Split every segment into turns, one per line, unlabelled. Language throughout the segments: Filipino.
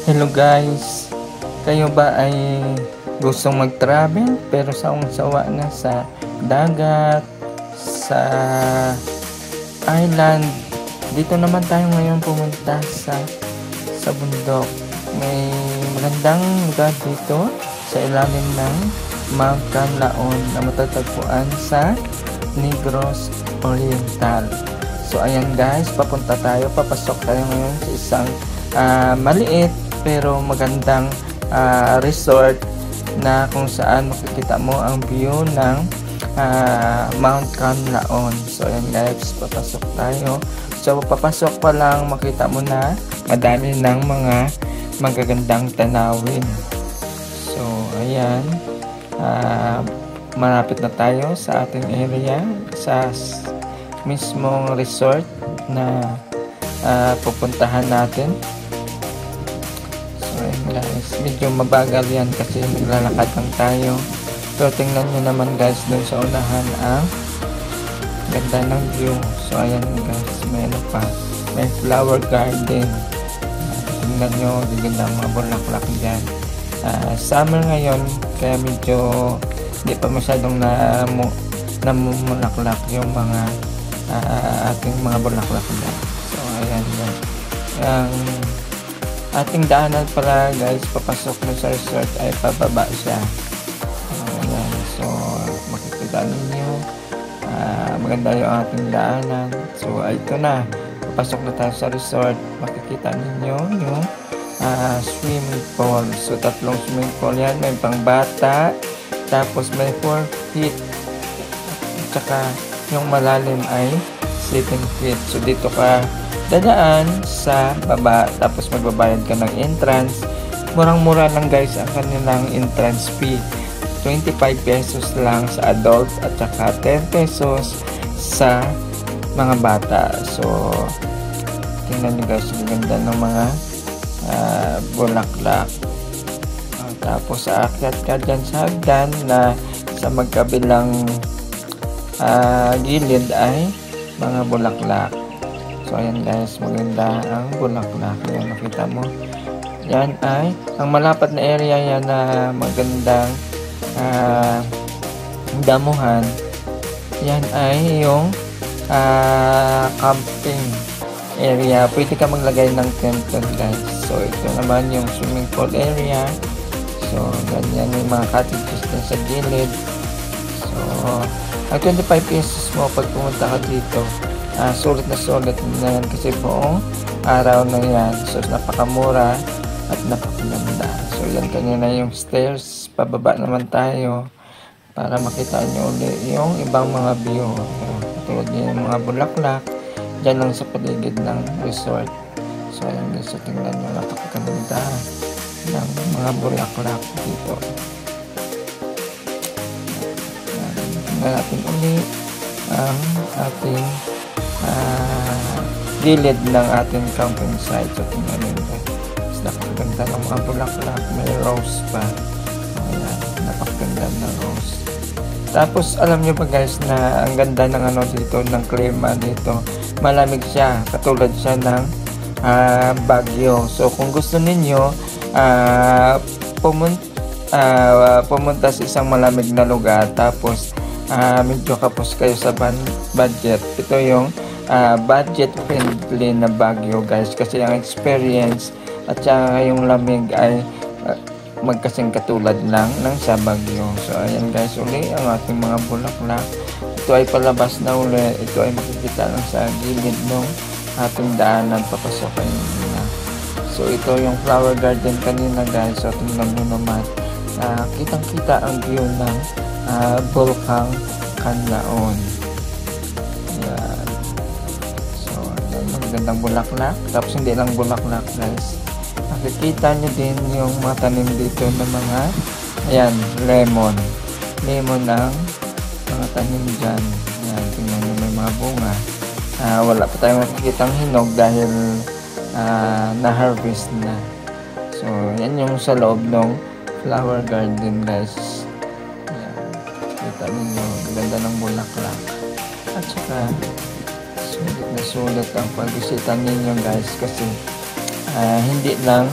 Hello guys, kayo ba ay gustong mag-travel pero sawang-sawa na sa dagat, sa island? Dito naman tayo ngayon pumunta sa bundok. May magandang lugar dito sa ilalim ng Mount Canlaon na matatagpuan sa Negros Oriental. So ayan guys, papasok tayo ngayon sa isang maliit pero magandang resort na kung saan makikita mo ang view ng Mount Canlaon. So ayan guys, papasok tayo. So papasok pa lang makita mo na madami ng mga magagandang tanawin. So ayan, malapit na tayo sa ating area, sa mismong resort na pupuntahan natin. So ayan guys, medyo mabagal yan kasi naglalakad lang tayo. So tingnan nyo naman guys, dun sa unahan ang ganda ng view. So ayan guys, may ano pa, may flower garden. Tingnan nyo, gaganda mga bulaklak dyan. Summer ngayon, kaya medyo hindi pa masyadong namumulaklak yung mga ating mga bulaklak dyan. So ayan guys, ang ating daanan para guys, papasok na sa resort ay pababa siya. Ayan, so makikita ninyo maganda yung ating daanan. So ito na, papasok na tayo sa resort. Makikita ninyo yung swimming pool. So tatlong swimming pool yan, may pang bata, tapos may 4 feet, tsaka yung malalim ay 7 feet. So dito ka dadaan sa baba, tapos magbabayad ka ng entrance. Murang-mura lang guys ang kanilang entrance fee, 25 pesos lang sa adult at saka 10 pesos sa mga bata. So tingnan nyo guys, ang ganda ng mga bulaklak. Tapos aakyat ka dyan sa hagdan na sa magkabilang gilid ay mga bulaklak. So ayan guys, maganda ang bulaklak. Yan, nakita mo, yan ay ang malapad na area yan na magandang damuhan. Yan ay yung camping area. Pwede ka maglagay ng tent guys. So ito naman yung swimming pool area. So ganyan yung mga cottages na sa gilid. So ang 25 pesos mo pag pumunta ka dito, sulit na yan kasi buong araw na yan. So napakamura at napakaganda. So yan, kanina yung stairs, pababa naman tayo para makita nyo ulit yung ibang mga view. Tulad yung mga bulaklak dyan lang sa paligid ng resort. So ayan guys, so tingnan nyo, napakaganda ng mga bulaklak dito. Tingnan natin ulit ang ating gilid ng ating camping site. So tingnan nyo guys, napakaganda ng mga bulaklak, may rose pa. Ayan, napakaganda ng rose. Tapos alam nyo ba guys na ang ganda ng ano dito, ng klima dito, malamig siya, katulad siya ng Baguio. So kung gusto ninyo pumunta sa isang malamig na lugar, tapos medyo kapos kayo sa budget, ito yung budget friendly na Baguio guys, kasi ang experience at saka yung lamig ay magkasing katulad lang ng sa Baguio. So ayan guys, uli ang ating mga bulaklak. Ito ay palabas na uli. Ito ay makikita lang sa gilid ng ating daanan papasokan na. So ito yung flower garden kanina guys. So tingnan nyo naman, kitang kita ang view ng Volcang Canlaon. Ayan. So ayan, magandang bulaklak. Tapos hindi lang bulaklak guys, nakikita nyo din yung mga tanim dito ng mga, ayan, lemon ang mga tanim dyan. Ayan, tingnan nyo, may mga bunga. Wala pa tayong nakikitang hinog dahil na-harvest na. So yan yung sa loob ng flower garden guys. Ayan, kita ninyo, ganda ng bulaklak. At saka sulit na sulit ang pagbisita ninyo guys, kasi hindi lang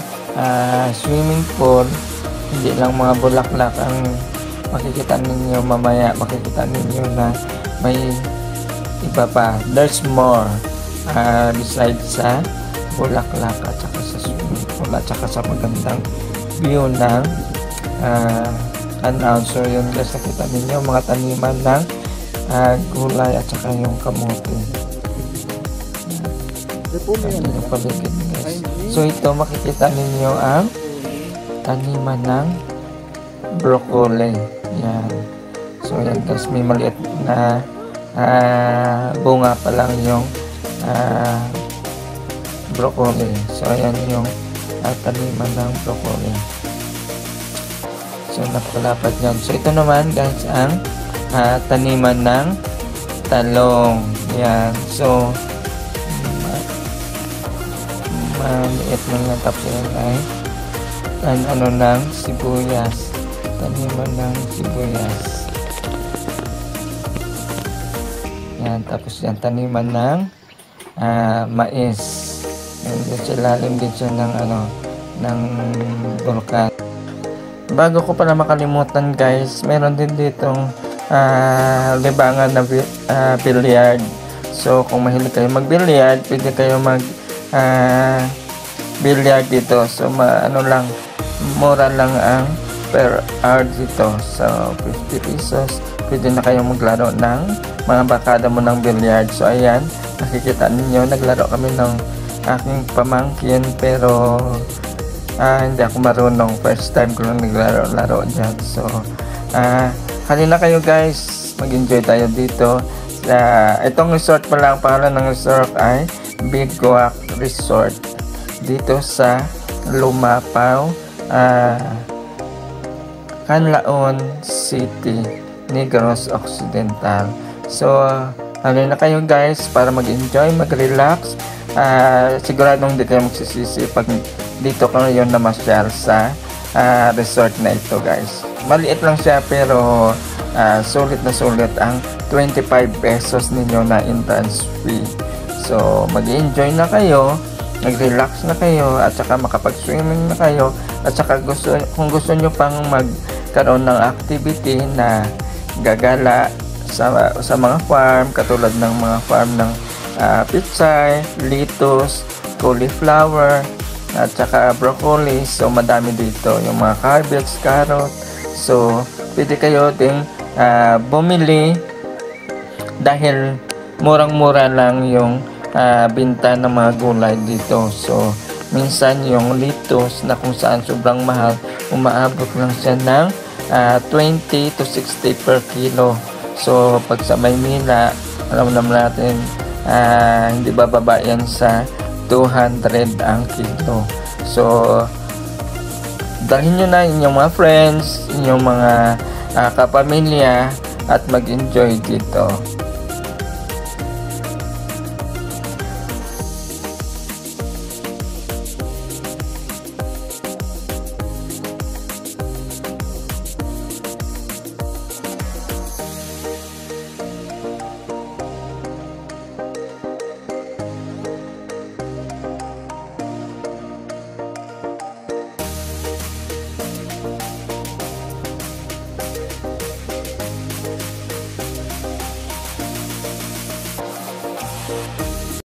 swimming pool. Hindi lang mga bulaklak ang makikita ninyo, mamaya makikita ninyo na may iba pa. There's more besides sa bulaklak at saka sa swimming pool at saka sa magandang view ng So yun guys, nakita ninyo mga taniman ng gulay at saka yung kamote. Yung paligid guys. So ito makikita ninyo ang taniman ng broccoli. Yan. So yan guys, may maliit na bunga pa lang yung broccoli. So ayan yung taniman ng broccoli. So napalapad yan. So ito naman guys ang taniman ng talong. Yan. So maliit lang yan. Tapos yan ay ng sibuyas. Taniman ng sibuyas. Yan. Tapos yan taniman ng mais. Yan sa lalim din siya ng bulkan. Bago ko pala makalimutan guys, meron din ditong libangan na billiard. So kung mahilig kayo mag-billiard, pwede kayo billiard dito. So mura lang ang per hour dito. So 50 pesos, pwede na kayo maglaro ng mga bakada mo ng billiard. So ayan, nakikita ninyo, naglaro kami ng aking pamangkin, pero hindi ako marunong. First time ko lang naglaro dyan. So halina kayo guys, mag-enjoy tayo dito. Itong resort pala, ang pangalan ng resort ay Biguac Resort dito sa Lumapaw, Canlaon City, Negros Occidental. So halina kayo guys para mag-enjoy, mag-relax. Siguradong hindi kayo magsisisi pag dito kayo namasyal sa resort na ito guys. Maliit lang siya pero sulit na sulit ang 25 pesos ninyo na entrance fee. So mag-enjoy na kayo, mag-relax na kayo, at saka makapag-swimming na kayo, at saka kung gusto nyo pang magkaroon ng activity na gagala sa mga farm, katulad ng mga farm ng pichay, lettuce, cauliflower, at saka broccoli. So madami dito yung mga cabbage, carrot. So pwede kayo ding bumili dahil murang-mura lang yung binta ng mga gulay dito. So minsan yung lettuce na kung saan sobrang mahal, umaabot lang siya ng 20 to 60 per kilo. So pag sa Maynila, alam naman natin, hindi bababa yan sa 200 ang kilo. So dalhin nyo na inyong mga friends, inyong mga kapamilya, at mag-enjoy dito.